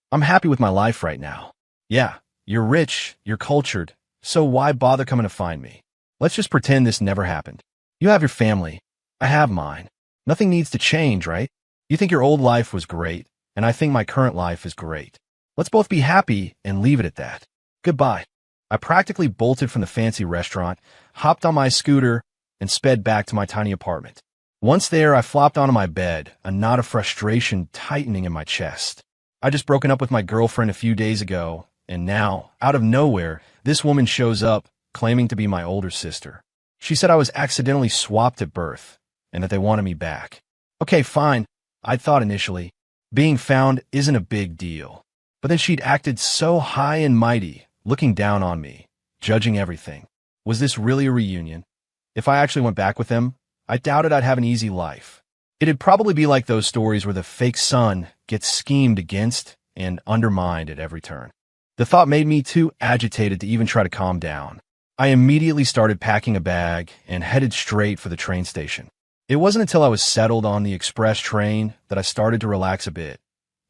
I'm happy with my life right now. Yeah, you're rich, you're cultured, so why bother coming to find me? Let's just pretend this never happened. You have your family. I have mine. Nothing needs to change, right? You think your old life was great, and I think my current life is great. Let's both be happy and leave it at that. Goodbye. I practically bolted from the fancy restaurant, hopped on my scooter, and sped back to my tiny apartment. Once there, I flopped onto my bed, a knot of frustration tightening in my chest. I just broken up with my girlfriend a few days ago, and now, out of nowhere, this woman shows up, claiming to be my older sister. She said I was accidentally swapped at birth, and that they wanted me back. Okay, fine, I thought initially. Being found isn't a big deal. But then she'd acted so high and mighty, looking down on me, judging everything. Was this really a reunion? If I actually went back with them, I doubted I'd have an easy life. It'd probably be like those stories where the fake son gets schemed against and undermined at every turn. The thought made me too agitated to even try to calm down. I immediately started packing a bag and headed straight for the train station. It wasn't until I was settled on the express train that I started to relax a bit,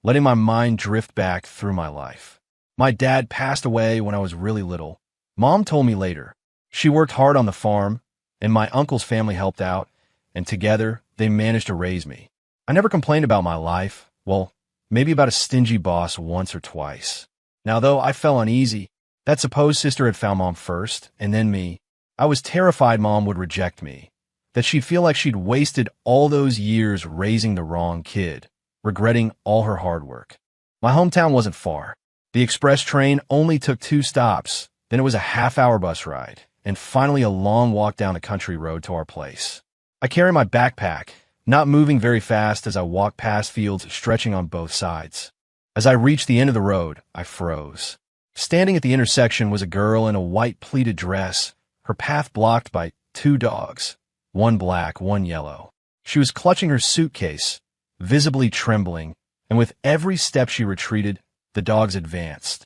letting my mind drift back through my life. My dad passed away when I was really little. Mom told me later. She worked hard on the farm, and my uncle's family helped out, and together they managed to raise me. I never complained about my life. Well, maybe about a stingy boss once or twice. Now, though, I felt uneasy. That supposed sister had found Mom first, and then me. I was terrified Mom would reject me, that she'd feel like she'd wasted all those years raising the wrong kid, regretting all her hard work. My hometown wasn't far. The express train only took 2 stops, then it was a half-hour bus ride, and finally a long walk down a country road to our place. I carried my backpack, not moving very fast as I walked past fields stretching on both sides. As I reached the end of the road, I froze. Standing at the intersection was a girl in a white pleated dress, her path blocked by 2 dogs, one black, one yellow. She was clutching her suitcase, visibly trembling, and with every step she retreated, the dogs advanced.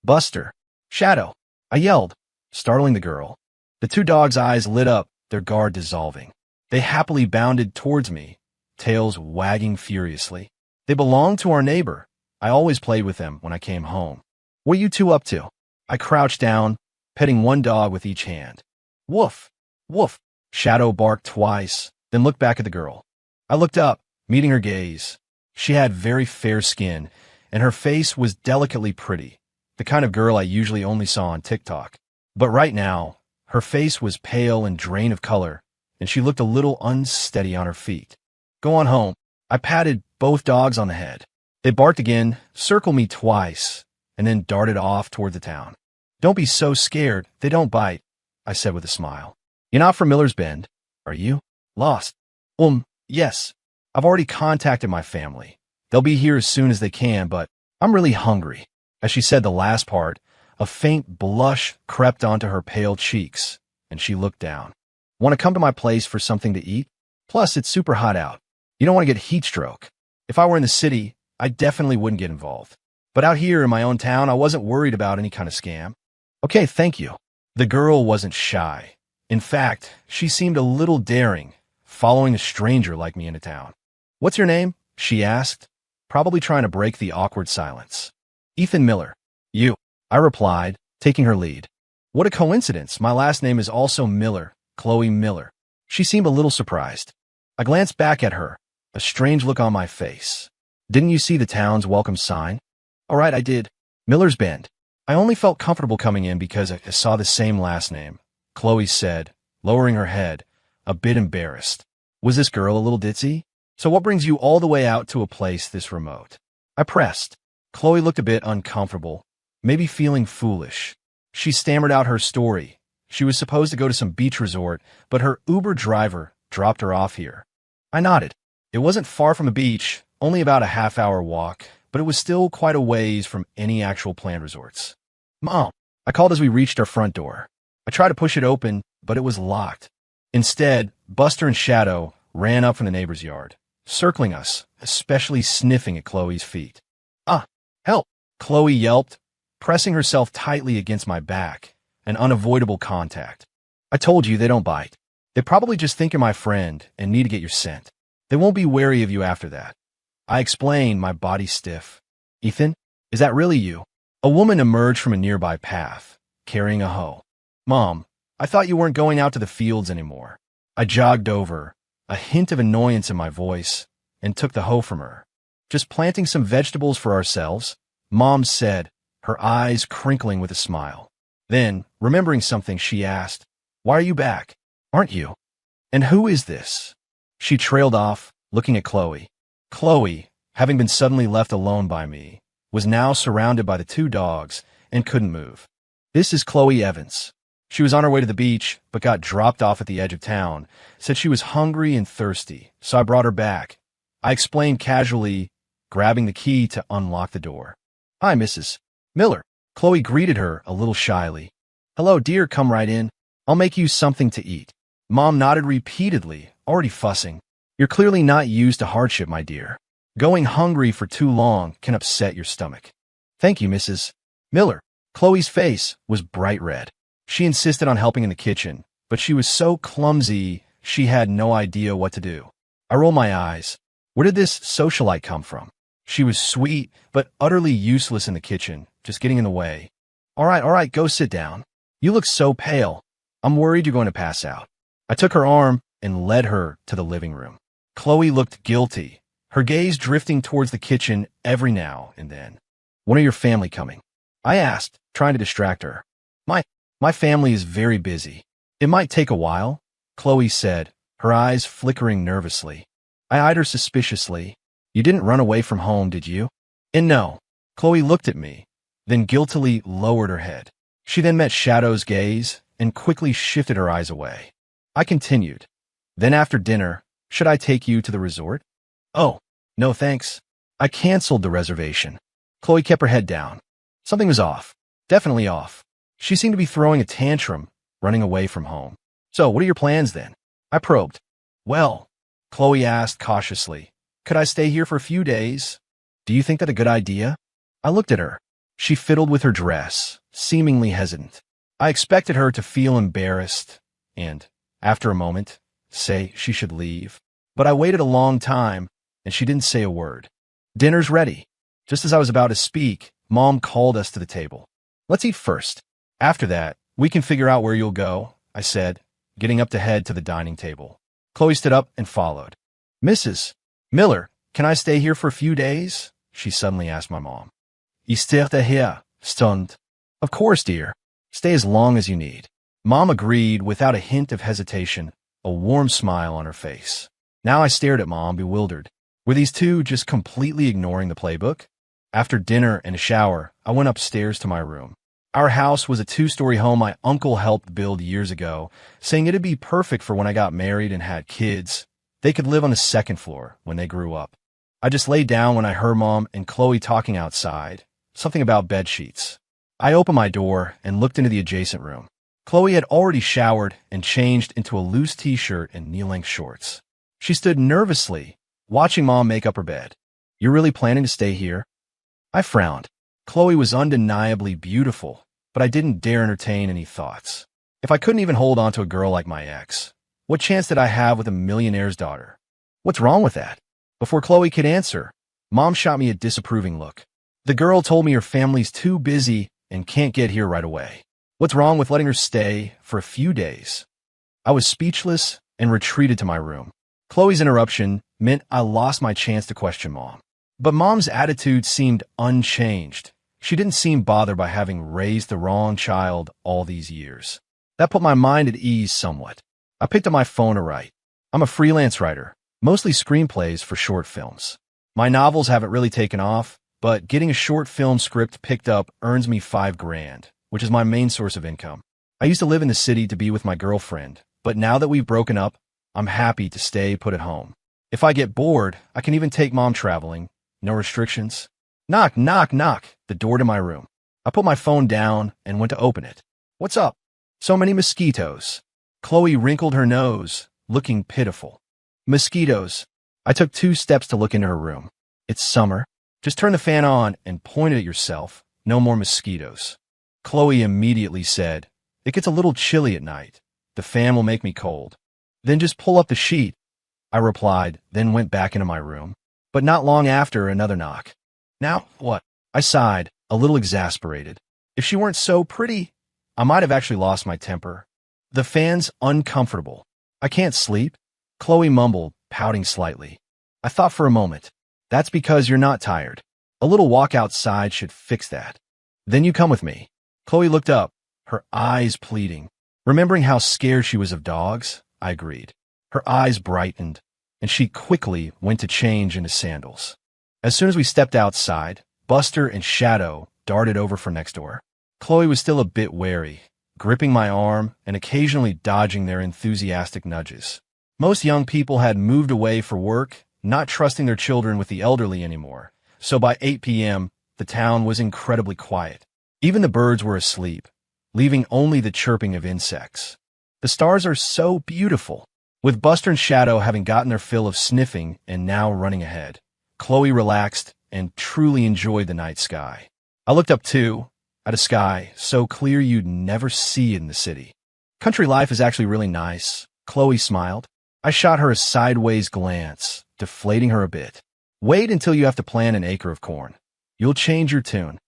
"Buster! Shadow!" I yelled, startling the girl. The 2 dogs' eyes lit up, their guard dissolving. They happily bounded towards me, tails wagging furiously. They belonged to our neighbor. I always played with them when I came home. "What you 2 up to?" I crouched down, petting one dog with each hand. "Woof! Woof!" Shadow barked twice, then looked back at the girl. I looked up, meeting her gaze. She had very fair skin, and her face was delicately pretty, the kind of girl I usually only saw on TikTok. But right now, her face was pale and drained of color, and she looked a little unsteady on her feet. "Go on home." I patted both dogs on the head. They barked again, circled me twice, and then darted off toward the town. "Don't be so scared, they don't bite," I said with a smile. "You're not from Miller's Bend, are you? Lost?" Yes. I've already contacted my family. They'll be here as soon as they can, but I'm really hungry." As she said the last part, a faint blush crept onto her pale cheeks, and she looked down. "Want to come to my place for something to eat? Plus, it's super hot out. You don't want to get heat stroke. If I were in the city, I definitely wouldn't get involved. But out here in my own town, I wasn't worried about any kind of scam." "Okay, thank you." The girl wasn't shy. In fact, she seemed a little daring, following a stranger like me into town. "What's your name?" she asked, probably trying to break the awkward silence. "Ethan Miller." "You," I replied, taking her lead. "What a coincidence. My last name is also Miller, Chloe Miller." She seemed a little surprised. I glanced back at her, a strange look on my face. "Didn't you see the town's welcome sign?" "All right, I did. Miller's Bend." I only felt comfortable coming in because I saw the same last name, Chloe said, lowering her head, a bit embarrassed. Was this girl a little ditzy? "So what brings you all the way out to a place this remote?" I pressed. Chloe looked a bit uncomfortable, maybe feeling foolish. She stammered out her story. She was supposed to go to some beach resort, but her Uber driver dropped her off here. I nodded. It wasn't far from a beach, only about a half-hour walk, but it was still quite a ways from any actual planned resorts. "Mom," I called as we reached our front door. I tried to push it open, but it was locked. Instead, Buster and Shadow ran up from the neighbor's yard, circling us, especially sniffing at Chloe's feet. "Ah, help!" Chloe yelped, pressing herself tightly against my back, an unavoidable contact. "I told you they don't bite. They probably just think you're my friend and need to get your scent. They won't be wary of you after that." I explained, my body stiff. "Ethan, Is that really you? A woman emerged from a nearby path, carrying a hoe. Mom, I thought you weren't going out to the fields anymore. I jogged over, a hint of annoyance in my voice, and took the hoe from her. Just planting some vegetables for ourselves, Mom said, her eyes crinkling with a smile. Then, remembering something, she asked, "Why are you back? Aren't you? And who is this?" She trailed off, looking at Chloe. Chloe, having been suddenly left alone by me, was now surrounded by the two dogs and couldn't move. "This is Chloe Evans. She was on her way to the beach, but got dropped off at the edge of town, said she was hungry and thirsty, so I brought her back." I explained casually, grabbing the key to unlock the door. "Hi, Mrs. Miller." Chloe greeted her a little shyly. "Hello, dear, come right in. I'll make you something to eat." Mom nodded repeatedly, already fussing. "You're clearly not used to hardship, my dear. Going hungry for too long can upset your stomach." "Thank you, Mrs. Miller." Chloe's face was bright red. She insisted on helping in the kitchen, but she was so clumsy she had no idea what to do. I rolled my eyes. Where did this socialite come from? She was sweet, but utterly useless in the kitchen, just getting in the way. All right, go sit down. You look so pale. I'm worried you're going to pass out." I took her arm and led her to the living room. Chloe looked guilty, her gaze drifting towards the kitchen every now and then. "When are your family coming?" I asked, trying to distract her. My family is very busy. It might take a while," Chloe said, her eyes flickering nervously. I eyed her suspiciously. "You didn't run away from home, did you?" "And no." Chloe looked at me, then guiltily lowered her head. She then met Shadow's gaze and quickly shifted her eyes away. I continued. "Then after dinner, should I take you to the resort?" "Oh, no thanks. I canceled the reservation." Chloe kept her head down. Something was off. Definitely off. She seemed to be throwing a tantrum, running away from home. "So, what are your plans then?" I probed. "Well," Chloe asked cautiously, "could I stay here for a few days? Do you think that a good idea?" I looked at her. She fiddled with her dress, seemingly hesitant. I expected her to feel embarrassed and, after a moment, say she should leave. But I waited a long time, and she didn't say a word. "Dinner's ready." Just as I was about to speak, Mom called us to the table. "Let's eat first. After that, we can figure out where you'll go," I said, getting up to head to the dining table. Chloe stood up and followed. "Mrs. Miller, can I stay here for a few days?" she suddenly asked my mom. "Ich starte hier, Stund." "Of course, dear. Stay as long as you need." Mom agreed without a hint of hesitation, a warm smile on her face. Now I stared at Mom, bewildered. Were these two just completely ignoring the playbook? After dinner and a shower, I went upstairs to my room. Our house was a two-story home my uncle helped build years ago, saying it'd be perfect for when I got married and had kids. They could live on the second floor when they grew up. I just laid down when I heard Mom and Chloe talking outside, something about bed sheets. I opened my door and looked into the adjacent room. Chloe had already showered and changed into a loose t-shirt and knee-length shorts. She stood nervously, watching Mom make up her bed. "You're really planning to stay here?" I frowned. Chloe was undeniably beautiful, but I didn't dare entertain any thoughts. If I couldn't even hold on to a girl like my ex, what chance did I have with a millionaire's daughter? "What's wrong with that?" Before Chloe could answer, Mom shot me a disapproving look. "The girl told me her family's too busy and can't get here right away. What's wrong with letting her stay for a few days?" I was speechless and retreated to my room. Chloe's interruption meant I lost my chance to question Mom. But Mom's attitude seemed unchanged. She didn't seem bothered by having raised the wrong child all these years. That put my mind at ease somewhat. I picked up my phone to write. I'm a freelance writer, mostly screenplays for short films. My novels haven't really taken off, but getting a short film script picked up earns me $5,000, which is my main source of income. I used to live in the city to be with my girlfriend, but now that we've broken up, I'm happy to stay put at home. If I get bored, I can even take Mom traveling. No restrictions. Knock, knock, knock, the door to my room. I put my phone down and went to open it. "What's up?" "So many mosquitoes." Chloe wrinkled her nose, looking pitiful. "Mosquitoes." I took 2 steps to look into her room. "It's summer. Just turn the fan on and point it at yourself. No more mosquitoes." Chloe immediately said, "It gets a little chilly at night. The fan will make me cold." "Then just pull up the sheet," I replied, then went back into my room. But not long after, another knock. "Now, what?" I sighed, a little exasperated. If she weren't so pretty, I might have actually lost my temper. The fan's uncomfortable. I can't sleep. Chloe mumbled, pouting slightly. I thought for a moment. That's because you're not tired. A little walk outside should fix that. Then you come with me. Chloe looked up, her eyes pleading. Remembering how scared she was of dogs, I agreed. Her eyes brightened, and she quickly went to change into sandals. As soon as we stepped outside, Buster and Shadow darted over for next door. Chloe was still a bit wary, gripping my arm and occasionally dodging their enthusiastic nudges. Most young people had moved away for work, not trusting their children with the elderly anymore, so by 8 p.m., the town was incredibly quiet. Even the birds were asleep, leaving only the chirping of insects. The stars are so beautiful. With Buster and Shadow having gotten their fill of sniffing and now running ahead, Chloe relaxed and truly enjoyed the night sky. I looked up too, at a sky so clear you'd never see it in the city. Country life is actually really nice, Chloe smiled. I shot her a sideways glance, deflating her a bit. Wait until you have to plant an acre of corn. You'll change your tune.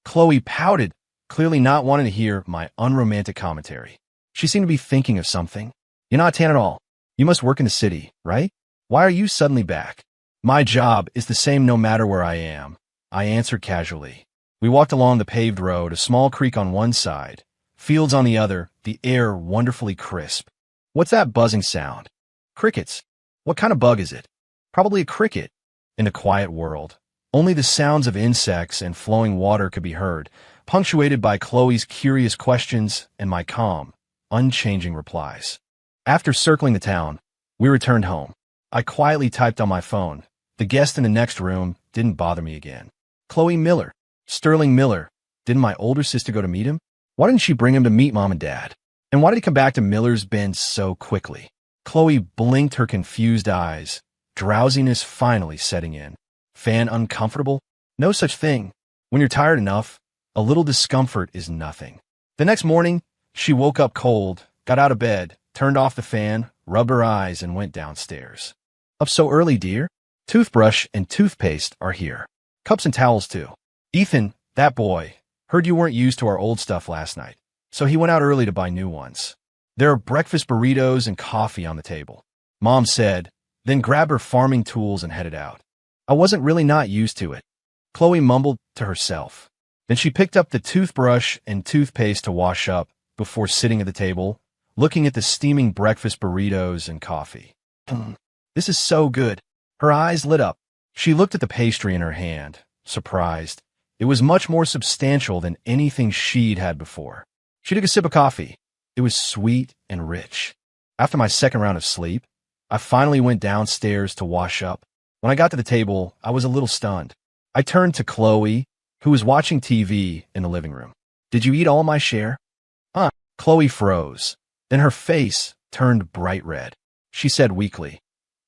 Chloe pouted, clearly not wanting to hear my unromantic commentary. She seemed to be thinking of something. You're not tan at all. You must work in the city, right? Why are you suddenly back? My job is the same no matter where I am, I answered casually. We walked along the paved road, a small creek on one side, fields on the other, the air wonderfully crisp. What's that buzzing sound? Crickets. What kind of bug is it? Probably a cricket. In the quiet world, only the sounds of insects and flowing water could be heard, punctuated by Chloe's curious questions and my calm, unchanging replies. After circling the town, we returned home. I quietly typed on my phone. The guest in the next room didn't bother me again. Chloe Miller. Sterling Miller. Didn't my older sister go to meet him? Why didn't she bring him to meet Mom and Dad? And why did he come back to Miller's Bend so quickly? Chloe blinked her confused eyes, drowsiness finally setting in. Fan uncomfortable? No such thing. When you're tired enough, a little discomfort is nothing. The next morning, she woke up cold, got out of bed, turned off the fan, rubbed her eyes, and went downstairs. Up so early, dear? Toothbrush and toothpaste are here. Cups and towels, too. Ethan, that boy, heard you weren't used to our old stuff last night, so he went out early to buy new ones. There are breakfast burritos and coffee on the table, Mom said, then grabbed her farming tools and headed out. I wasn't really not used to it, Chloe mumbled to herself. Then she picked up the toothbrush and toothpaste to wash up before sitting at the table, looking at the steaming breakfast burritos and coffee. This is so good. Her eyes lit up. She looked at the pastry in her hand, surprised. It was much more substantial than anything she'd had before. She took a sip of coffee. It was sweet and rich. After my second round of sleep, I finally went downstairs to wash up. When I got to the table, I was a little stunned. I turned to Chloe, who was watching TV in the living room. Did you eat all my share? Huh? Chloe froze. Then her face turned bright red. She said weakly,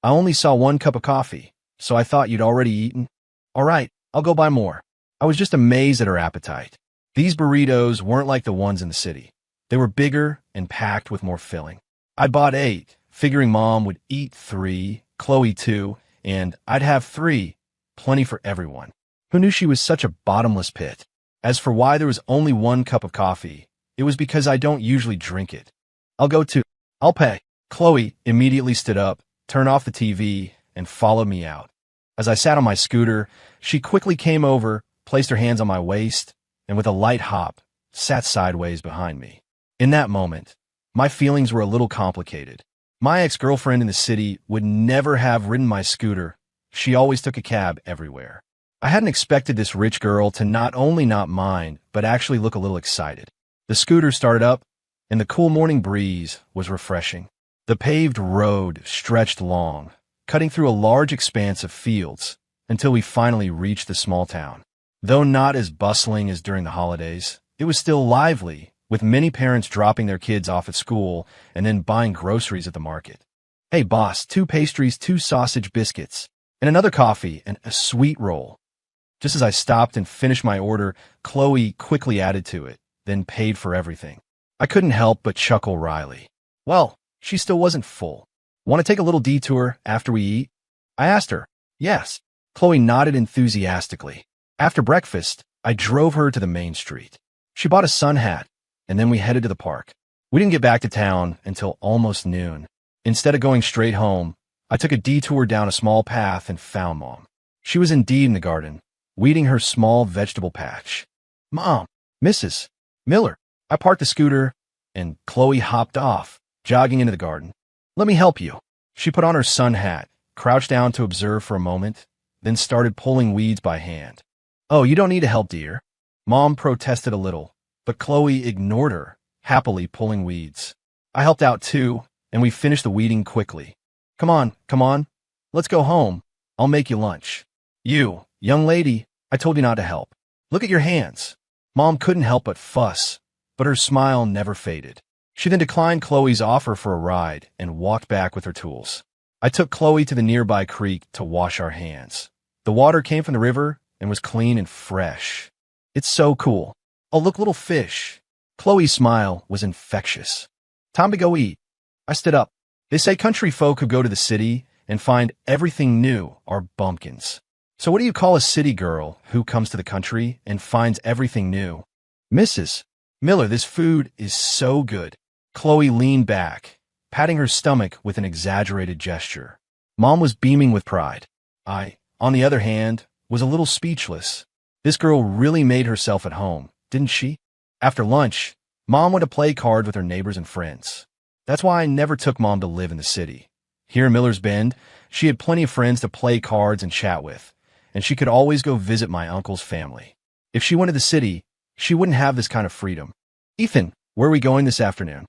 I only saw 1 cup of coffee, so I thought you'd already eaten. All right, I'll go buy more. I was just amazed at her appetite. These burritos weren't like the ones in the city. They were bigger and packed with more filling. I bought 8, figuring Mom would eat 3, Chloe 2, and I'd have 3, plenty for everyone. Who knew she was such a bottomless pit? As for why there was only 1 cup of coffee, it was because I don't usually drink it. I'll pay. Chloe immediately stood up, turned off the TV, and followed me out. As I sat on my scooter, she quickly came over, placed her hands on my waist, and with a light hop, sat sideways behind me. In that moment, my feelings were a little complicated. My ex-girlfriend in the city would never have ridden my scooter. She always took a cab everywhere. I hadn't expected this rich girl to not only not mind, but actually look a little excited. The scooter started up, and the cool morning breeze was refreshing. The paved road stretched long, cutting through a large expanse of fields, until we finally reached the small town. Though not as bustling as during the holidays, it was still lively, with many parents dropping their kids off at school and then buying groceries at the market. Hey boss, 2 pastries, 2 sausage biscuits, and another coffee and a sweet roll. Just as I stopped and finished my order, Chloe quickly added to it, then paid for everything. I couldn't help but chuckle wryly. Well, she still wasn't full. Want to take a little detour after we eat? I asked her. Yes. Chloe nodded enthusiastically. After breakfast, I drove her to the main street. She bought a sun hat, and then we headed to the park. We didn't get back to town until almost noon. Instead of going straight home, I took a detour down a small path and found Mom. She was indeed in the garden, weeding her small vegetable patch. Mom, Mrs. Miller. I parked the scooter, and Chloe hopped off, jogging into the garden. Let me help you. She put on her sun hat, crouched down to observe for a moment, then started pulling weeds by hand. Oh, you don't need to help, dear. Mom protested a little, but Chloe ignored her, happily pulling weeds. I helped out too, and we finished the weeding quickly. Come on. Let's go home. I'll make you lunch. You, young lady, I told you not to help. Look at your hands. Mom couldn't help but fuss, but her smile never faded. She then declined Chloe's offer for a ride and walked back with her tools. I took Chloe to the nearby creek to wash our hands. The water came from the river and was clean and fresh. It's so cool. Oh, look, little fish. Chloe's smile was infectious. Time to go eat. I stood up. They say country folk who go to the city and find everything new are bumpkins. So what do you call a city girl who comes to the country and finds everything new? Mrs. Miller, this food is so good. Chloe leaned back, patting her stomach with an exaggerated gesture. Mom was beaming with pride. I, on the other hand, was a little speechless. This girl really made herself at home, didn't she? After lunch, Mom went to play cards with her neighbors and friends. That's why I never took Mom to live in the city. Here in Miller's Bend, she had plenty of friends to play cards and chat with, and she could always go visit my uncle's family. If she went to the city, she wouldn't have this kind of freedom. Ethan, where are we going this afternoon?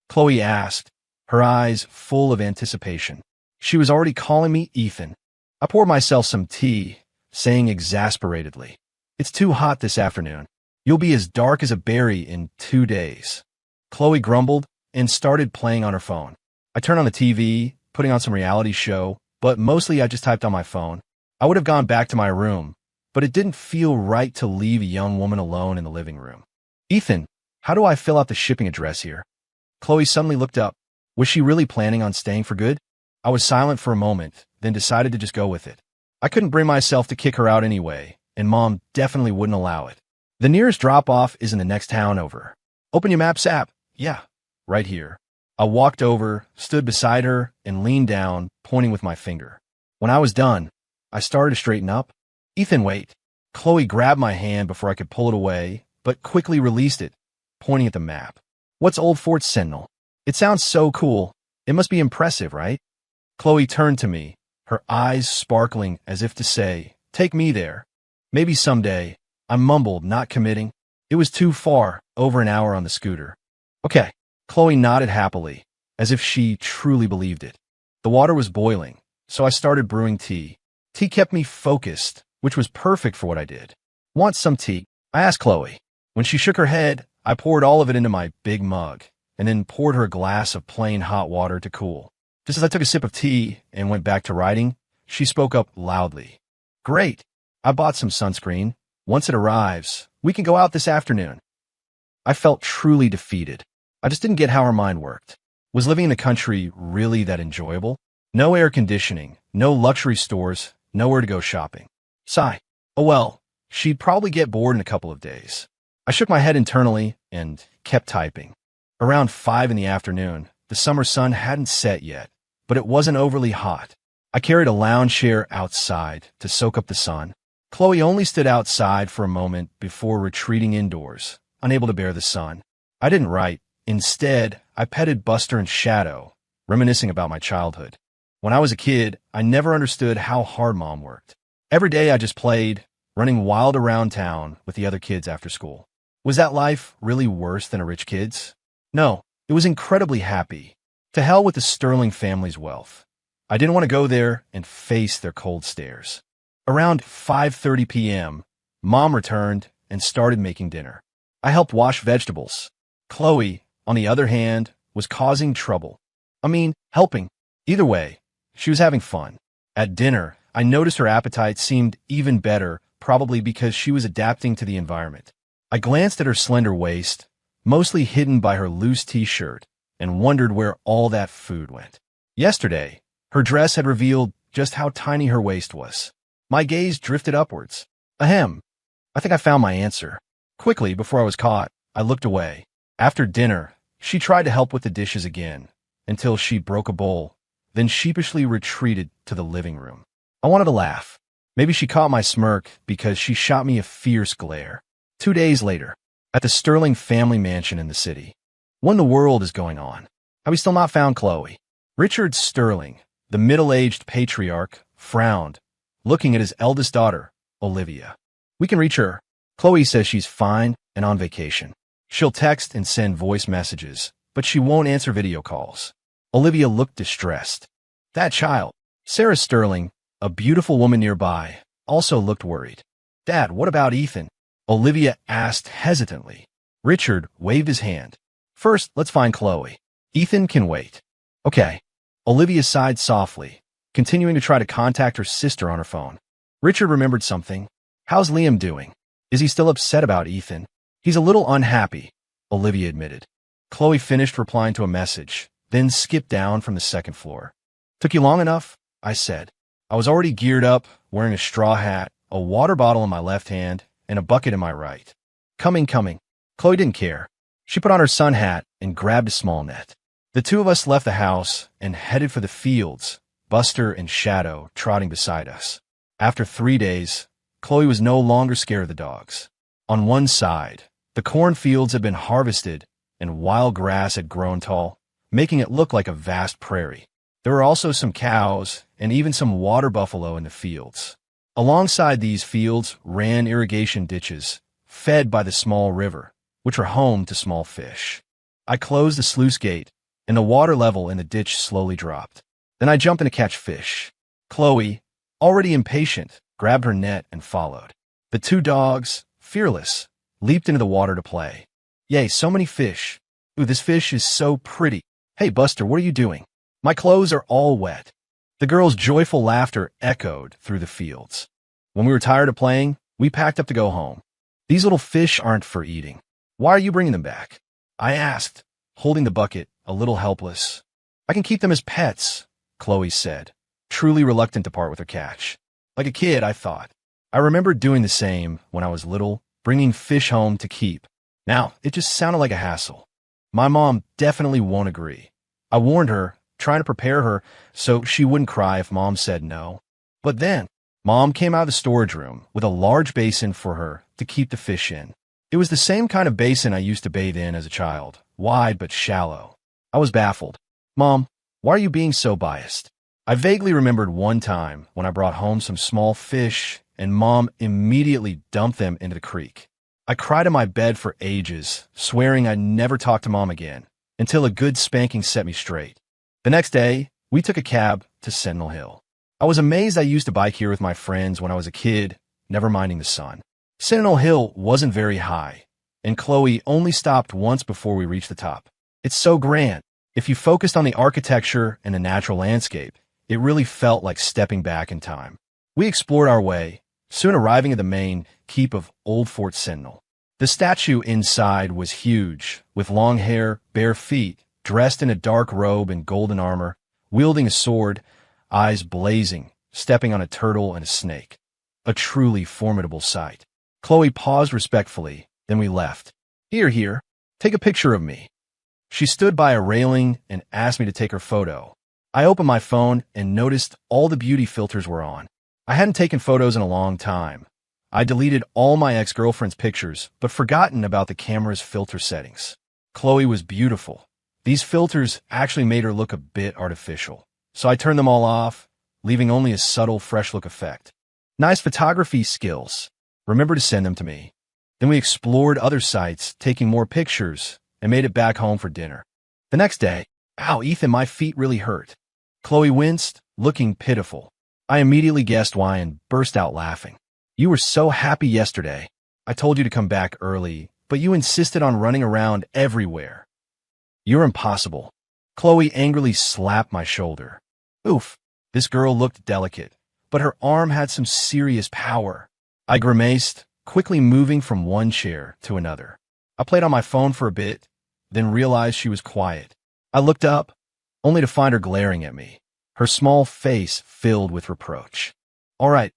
Chloe asked, her eyes full of anticipation. She was already calling me Ethan. I poured myself some tea, saying exasperatedly, "It's too hot this afternoon. You'll be as dark as a berry in 2 days." Chloe grumbled and started playing on her phone. I turned on the TV, putting on some reality show, but mostly I just typed on my phone. I would have gone back to my room, but it didn't feel right to leave a young woman alone in the living room. Ethan, how do I fill out the shipping address here? Chloe suddenly looked up. Was she really planning on staying for good? I was silent for a moment, then decided to just go with it. I couldn't bring myself to kick her out anyway, and Mom definitely wouldn't allow it. The nearest drop-off is in the next town over. Open your Maps app. Yeah, right here. I walked over, stood beside her, and leaned down, pointing with my finger. When I was done, I started to straighten up. Ethan, wait. Chloe grabbed my hand before I could pull it away, but quickly released it, pointing at the map. What's Old Fort Sentinel? It sounds so cool. It must be impressive, right? Chloe turned to me, her eyes sparkling as if to say, take me there. Maybe someday. I mumbled, not committing. It was too far, over an hour on the scooter. Okay. Chloe nodded happily, as if she truly believed it. The water was boiling, so I started brewing tea. Tea kept me focused, which was perfect for what I did. Want some tea? I asked Chloe. When she shook her head, I poured all of it into my big mug, and then poured her a glass of plain hot water to cool. Just as I took a sip of tea and went back to writing, she spoke up loudly. Great. I bought some sunscreen. Once it arrives, we can go out this afternoon. I felt truly defeated. I just didn't get how her mind worked. Was living in the country really that enjoyable? No air conditioning, no luxury stores, nowhere to go shopping. Sigh. Oh well, she'd probably get bored in a couple of days. I shook my head internally and kept typing. Around 5 in the afternoon, the summer sun hadn't set yet, but it wasn't overly hot. I carried a lounge chair outside to soak up the sun. Chloe only stood outside for a moment before retreating indoors, unable to bear the sun. I didn't write. Instead, I petted Buster and Shadow, reminiscing about my childhood. When I was a kid, I never understood how hard Mom worked. Every day I just played, running wild around town with the other kids after school. Was that life really worse than a rich kid's? No, it was incredibly happy. To hell with the Sterling family's wealth. I didn't want to go there and face their cold stares. Around 5:30 p.m., Mom returned and started making dinner. I helped wash vegetables. Chloe, on the other hand, was causing trouble. Helping. Either way, she was having fun. At dinner, I noticed her appetite seemed even better, probably because she was adapting to the environment. I glanced at her slender waist, mostly hidden by her loose t-shirt, and wondered where all that food went. Yesterday, her dress had revealed just how tiny her waist was. My gaze drifted upwards. Ahem, I think I found my answer. Quickly, before I was caught, I looked away. After dinner, she tried to help with the dishes again, until she broke a bowl, then sheepishly retreated to the living room. I wanted to laugh. Maybe she caught my smirk because she shot me a fierce glare. 2 days later, at the Sterling family mansion in the city. What in the world is going on? Have we still not found Chloe? Richard Sterling, the middle-aged patriarch, frowned, looking at his eldest daughter, Olivia. We can reach her. Chloe says she's fine and on vacation. She'll text and send voice messages, but she won't answer video calls. Olivia looked distressed. That child, Sarah Sterling, a beautiful woman nearby, also looked worried. Dad, what about Ethan? Olivia asked hesitantly. Richard waved his hand. First, let's find Chloe. Ethan can wait. Okay. Olivia sighed softly, continuing to try to contact her sister on her phone. Richard remembered something. How's Liam doing? Is he still upset about Ethan? He's a little unhappy, Olivia admitted. Chloe finished replying to a message, then skipped down from the second floor. Took you long enough? I said. I was already geared up, wearing a straw hat, a water bottle in my left hand, and a bucket in my right. Coming. Chloe didn't care. She put on her sun hat and grabbed a small net. The two of us left the house and headed for the fields, Buster and Shadow trotting beside us. After 3 days, Chloe was no longer scared of the dogs. On one side, the cornfields had been harvested and wild grass had grown tall, making it look like a vast prairie. There were also some cows and even some water buffalo in the fields. Alongside these fields ran irrigation ditches, fed by the small river, which were home to small fish. I closed the sluice gate, and the water level in the ditch slowly dropped. Then I jumped in to catch fish. Chloe, already impatient, grabbed her net and followed. The two dogs, fearless, leaped into the water to play. Yay, so many fish. Ooh, this fish is so pretty. Hey, Buster, what are you doing? My clothes are all wet. The girls' joyful laughter echoed through the fields. When we were tired of playing, we packed up to go home. These little fish aren't for eating. Why are you bringing them back? I asked, holding the bucket, a little helpless. I can keep them as pets, Chloe said, truly reluctant to part with her catch. Like a kid, I thought. I remembered doing the same when I was little, bringing fish home to keep. Now, it just sounded like a hassle. My mom definitely won't agree. I warned her, trying to prepare her so she wouldn't cry if Mom said no. But then, Mom came out of the storage room with a large basin for her to keep the fish in. It was the same kind of basin I used to bathe in as a child, wide but shallow. I was baffled. Mom, why are you being so biased? I vaguely remembered one time when I brought home some small fish and Mom immediately dumped them into the creek. I cried in my bed for ages, swearing I'd never talk to Mom again, until a good spanking set me straight. The next day, we took a cab to Sentinel Hill. I was amazed I used to bike here with my friends when I was a kid, never minding the sun. Sentinel Hill wasn't very high, and Chloe only stopped once before we reached the top. It's so grand. If you focused on the architecture and the natural landscape, it really felt like stepping back in time. We explored our way, soon arriving at the main keep of Old Fort Sentinel. The statue inside was huge, with long hair, bare feet, dressed in a dark robe and golden armor, wielding a sword, eyes blazing, stepping on a turtle and a snake. A truly formidable sight. Chloe paused respectfully, then we left. Here, take a picture of me. She stood by a railing and asked me to take her photo. I opened my phone and noticed all the beauty filters were on. I hadn't taken photos in a long time. I deleted all my ex-girlfriend's pictures, but forgotten about the camera's filter settings. Chloe was beautiful. These filters actually made her look a bit artificial, so I turned them all off, leaving only a subtle, fresh-look effect. Nice photography skills. Remember to send them to me. Then we explored other sites, taking more pictures, and made it back home for dinner. The next day, ow, Ethan, my feet really hurt. Chloe winced, looking pitiful. I immediately guessed why and burst out laughing. You were so happy yesterday. I told you to come back early, but you insisted on running around everywhere. You're impossible. Chloe angrily slapped my shoulder. Oof, this girl looked delicate, but her arm had some serious power. I grimaced, quickly moving from one chair to another. I played on my phone for a bit, then realized she was quiet. I looked up, only to find her glaring at me, her small face filled with reproach. All right,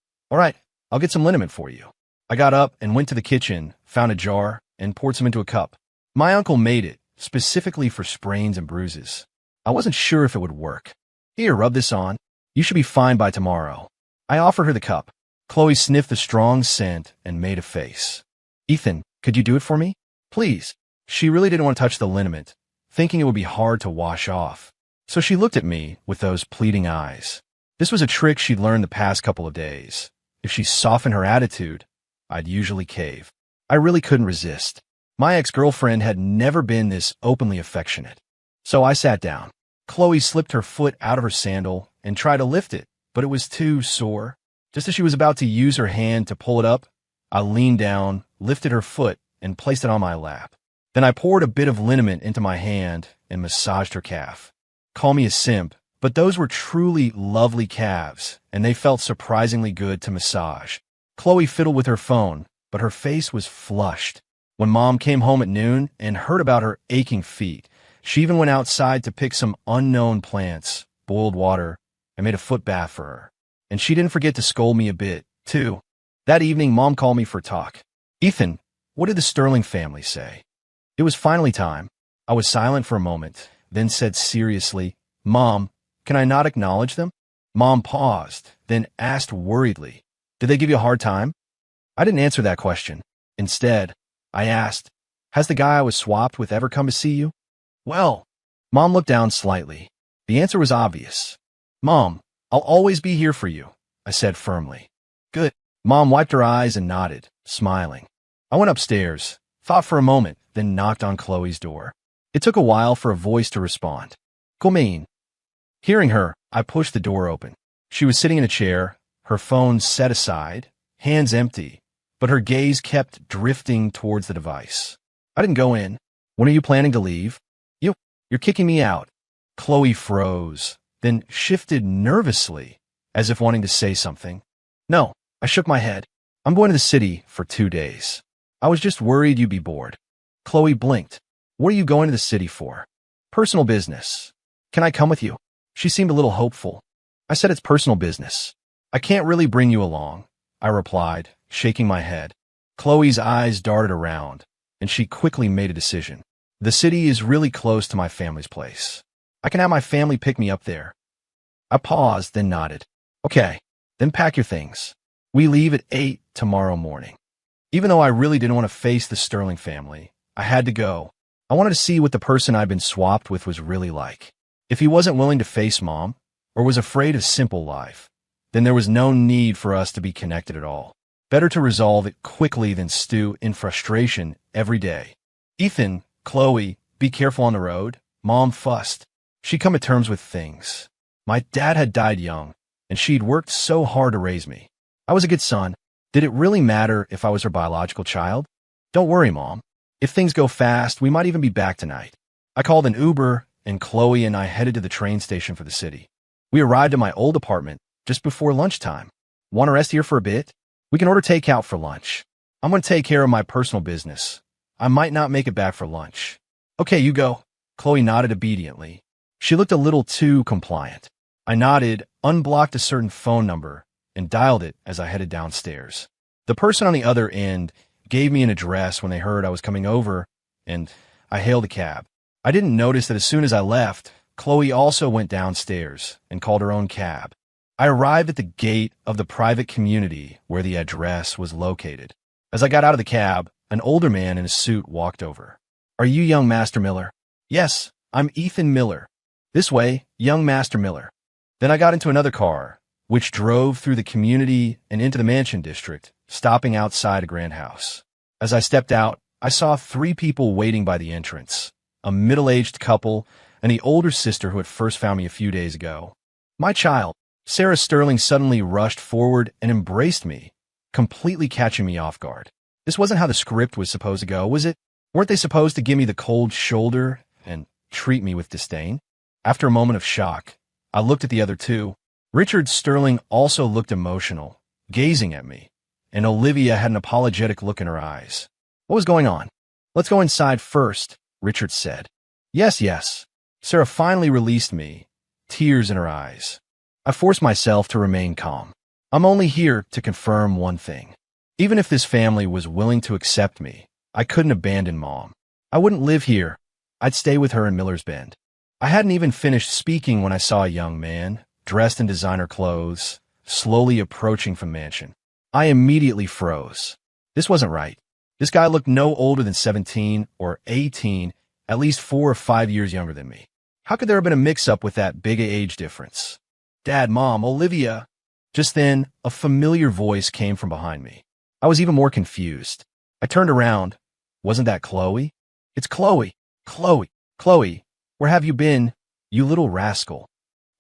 I'll get some liniment for you. I got up and went to the kitchen, found a jar, and poured some into a cup. My uncle made it, specifically for sprains and bruises. I wasn't sure if it would work. Here, rub this on. You should be fine by tomorrow. I offered her the cup. Chloe sniffed the strong scent and made a face. Ethan, could you do it for me? Please. She really didn't want to touch the liniment, thinking it would be hard to wash off. So she looked at me with those pleading eyes. This was a trick she'd learned the past couple of days. If she softened her attitude, I'd usually cave. I really couldn't resist. My ex-girlfriend had never been this openly affectionate. So I sat down. Chloe slipped her foot out of her sandal and tried to lift it, but it was too sore. Just as she was about to use her hand to pull it up, I leaned down, lifted her foot, and placed it on my lap. Then I poured a bit of liniment into my hand and massaged her calf. Call me a simp, but those were truly lovely calves, and they felt surprisingly good to massage. Chloe fiddled with her phone, but her face was flushed. When Mom came home at noon and heard about her aching feet, she even went outside to pick some unknown plants, boiled water, and made a foot bath for her. And she didn't forget to scold me a bit, too. That evening, Mom called me for talk. Ethan, what did the Sterling family say? It was finally time. I was silent for a moment, then said seriously, Mom, can I not acknowledge them? Mom paused, then asked worriedly, did they give you a hard time? I didn't answer that question. Instead, I asked, has the guy I was swapped with ever come to see you? Well, Mom looked down slightly. The answer was obvious. Mom, I'll always be here for you, I said firmly. Good. Mom wiped her eyes and nodded, smiling. I went upstairs, thought for a moment, then knocked on Chloe's door. It took a while for a voice to respond. Come in. Hearing her, I pushed the door open. She was sitting in a chair, her phone set aside, hands empty, but her gaze kept drifting towards the device. I didn't go in. When are you planning to leave? You're kicking me out. Chloe froze, then shifted nervously, as if wanting to say something. No, I shook my head. I'm going to the city for 2 days. I was just worried you'd be bored. Chloe blinked. What are you going to the city for? Personal business. Can I come with you? She seemed a little hopeful. I said it's personal business. I can't really bring you along, I replied, shaking my head. Chloe's eyes darted around, and she quickly made a decision. The city is really close to my family's place. I can have my family pick me up there. I paused, then nodded. Okay, then pack your things. We leave at 8 tomorrow morning. Even though I really didn't want to face the Sterling family, I had to go. I wanted to see what the person I'd been swapped with was really like. If he wasn't willing to face Mom, or was afraid of simple life, then there was no need for us to be connected at all. Better to resolve it quickly than stew in frustration every day. Ethan, Chloe, be careful on the road. Mom fussed. She'd come to terms with things. My dad had died young, and she'd worked so hard to raise me. I was a good son. Did it really matter if I was her biological child? Don't worry, Mom. If things go fast, we might even be back tonight. I called an Uber, and Chloe and I headed to the train station for the city. We arrived at my old apartment just before lunchtime. Want to rest here for a bit? We can order takeout for lunch. I'm going to take care of my personal business. I might not make it back for lunch. Okay, you go. Chloe nodded obediently. She looked a little too compliant. I nodded, unblocked a certain phone number, and dialed it as I headed downstairs. The person on the other end gave me an address when they heard I was coming over, and I hailed a cab. I didn't notice that as soon as I left, Chloe also went downstairs and called her own cab. I arrived at the gate of the private community where the address was located. As I got out of the cab, an older man in a suit walked over. Are you young Master Miller? Yes, I'm Ethan Miller. This way, young Master Miller. Then I got into another car, which drove through the community and into the Mansion District, stopping outside a grand house. As I stepped out, I saw 3 people waiting by the entrance, a middle-aged couple and the older sister who had first found me a few days ago. My child, Sarah Sterling, suddenly rushed forward and embraced me, completely catching me off guard. This wasn't how the script was supposed to go, was it? Weren't they supposed to give me the cold shoulder and treat me with disdain? After a moment of shock, I looked at the other 2. Richard Sterling also looked emotional, gazing at me, and Olivia had an apologetic look in her eyes. What was going on? Let's go inside first, Richard said. Yes. Sarah finally released me, tears in her eyes. I forced myself to remain calm. I'm only here to confirm one thing. Even if this family was willing to accept me, I couldn't abandon Mom. I wouldn't live here. I'd stay with her in Miller's Bend. I hadn't even finished speaking when I saw a young man, dressed in designer clothes, slowly approaching from the mansion. I immediately froze. This wasn't right. This guy looked no older than 17 or 18, at least 4 or 5 years younger than me. How could there have been a mix-up with that big age difference? Dad, Mom, Olivia. Just then, a familiar voice came from behind me. I was even more confused. I turned around. Wasn't that Chloe? It's Chloe. Chloe, where have you been, you little rascal?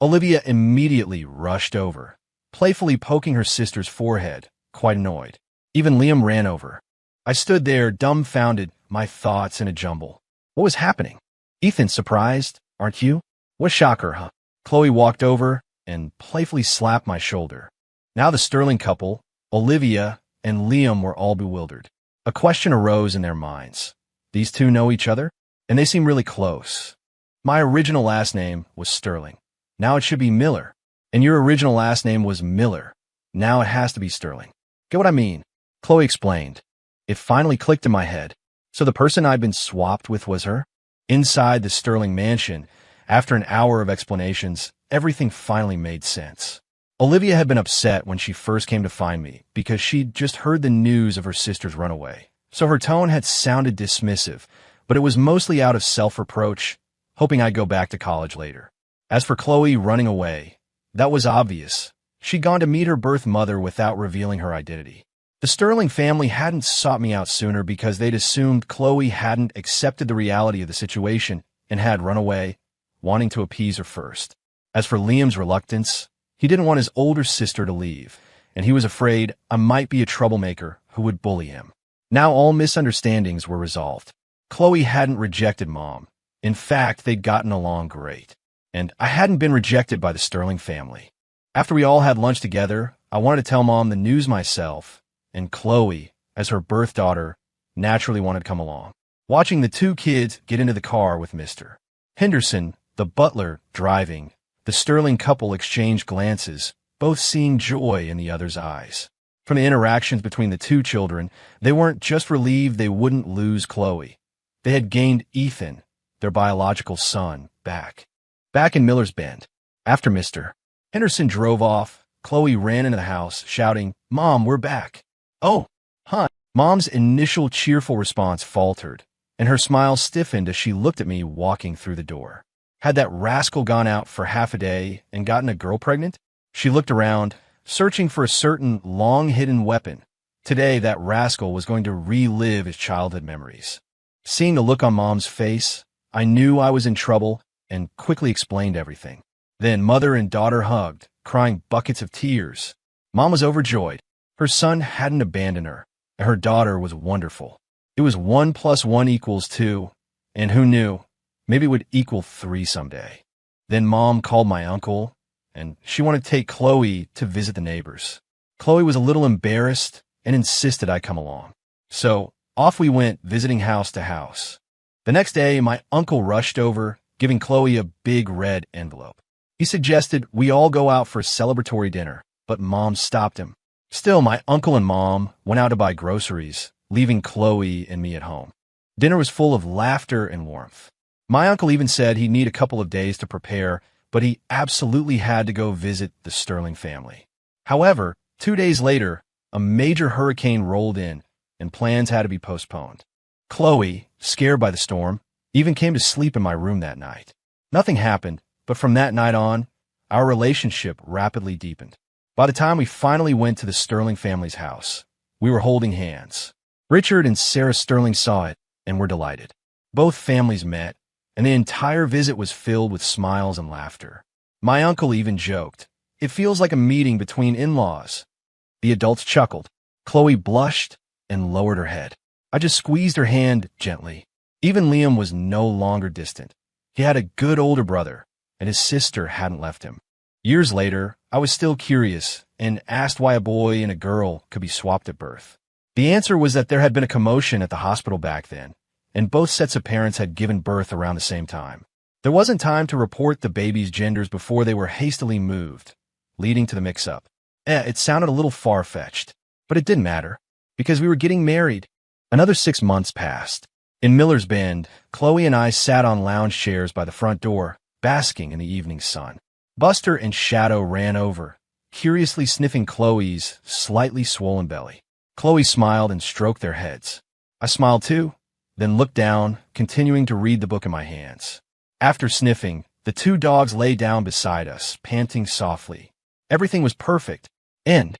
Olivia immediately rushed over, playfully poking her sister's forehead, quite annoyed. Even Liam ran over. I stood there, dumbfounded, my thoughts in a jumble. What was happening? Ethan, surprised, aren't you? What a shocker, huh? Chloe walked over and playfully slapped my shoulder. Now the Sterling couple, Olivia and Liam, were all bewildered. A question arose in their minds. These two know each other? And they seem really close. My original last name was Sterling. Now it should be Miller. And your original last name was Miller. Now it has to be Sterling. Get what I mean? Chloe explained. It finally clicked in my head. So the person I'd been swapped with was her? Inside the Sterling mansion, after an hour of explanations, everything finally made sense. Olivia had been upset when she first came to find me because she'd just heard the news of her sister's runaway. So her tone had sounded dismissive, but it was mostly out of self-reproach, hoping I'd go back to college later. As for Chloe running away, that was obvious. She'd gone to meet her birth mother without revealing her identity. The Sterling family hadn't sought me out sooner because they'd assumed Chloe hadn't accepted the reality of the situation and had run away, wanting to appease her first. As for Liam's reluctance, he didn't want his older sister to leave, and he was afraid I might be a troublemaker who would bully him. Now all misunderstandings were resolved. Chloe hadn't rejected Mom. In fact, they'd gotten along great. And I hadn't been rejected by the Sterling family. After we all had lunch together, I wanted to tell Mom the news myself, and Chloe, as her birth daughter, naturally wanted to come along. Watching the two kids get into the car with Mr. Henderson, the butler, driving, the Sterling couple exchanged glances, both seeing joy in the other's eyes. From the interactions between the two children, they weren't just relieved they wouldn't lose Chloe. They had gained Ethan, their biological son, back. Back in Miller's Bend. After Mr. Henderson drove off, Chloe ran into the house, shouting, "Mom, we're back." "Oh, huh." Mom's initial cheerful response faltered, and her smile stiffened as she looked at me walking through the door. Had that rascal gone out for half a day and gotten a girl pregnant? She looked around, searching for a certain long-hidden weapon. Today, that rascal was going to relive his childhood memories. Seeing the look on Mom's face, I knew I was in trouble and quickly explained everything. Then mother and daughter hugged, crying buckets of tears. Mom was overjoyed. Her son hadn't abandoned her, and her daughter was wonderful. It was 1 + 1 = 2, and who knew, maybe it would equal 3 someday. Then Mom called my uncle, and she wanted to take Chloe to visit the neighbors. Chloe was a little embarrassed and insisted I come along. So off we went, visiting house to house. The next day, my uncle rushed over, giving Chloe a big red envelope. He suggested we all go out for a celebratory dinner, but Mom stopped him. Still, my uncle and Mom went out to buy groceries, leaving Chloe and me at home. Dinner was full of laughter and warmth. My uncle even said he'd need a couple of days to prepare, but he absolutely had to go visit the Sterling family. However, 2 days later, a major hurricane rolled in, and plans had to be postponed. Chloe, scared by the storm, even came to sleep in my room that night. Nothing happened, but from that night on, our relationship rapidly deepened. By the time we finally went to the Sterling family's house, we were holding hands. Richard and Sarah Sterling saw it and were delighted. Both families met, and the entire visit was filled with smiles and laughter. My uncle even joked, "It feels like a meeting between in-laws." The adults chuckled. Chloe blushed and lowered her head. I just squeezed her hand gently. Even Liam was no longer distant. He had a good older brother, and his sister hadn't left him. Years later, I was still curious and asked why a boy and a girl could be swapped at birth. The answer was that there had been a commotion at the hospital back then, and both sets of parents had given birth around the same time. There wasn't time to report the babies' genders before they were hastily moved, leading to the mix-up. It sounded a little far-fetched, but it didn't matter, because we were getting married. Another 6 months passed. In Miller's Bend, Chloe and I sat on lounge chairs by the front door, basking in the evening sun. Buster and Shadow ran over, curiously sniffing Chloe's slightly swollen belly. Chloe smiled and stroked their heads. I smiled too, then looked down, continuing to read the book in my hands. After sniffing, the two dogs lay down beside us, panting softly. Everything was perfect. End.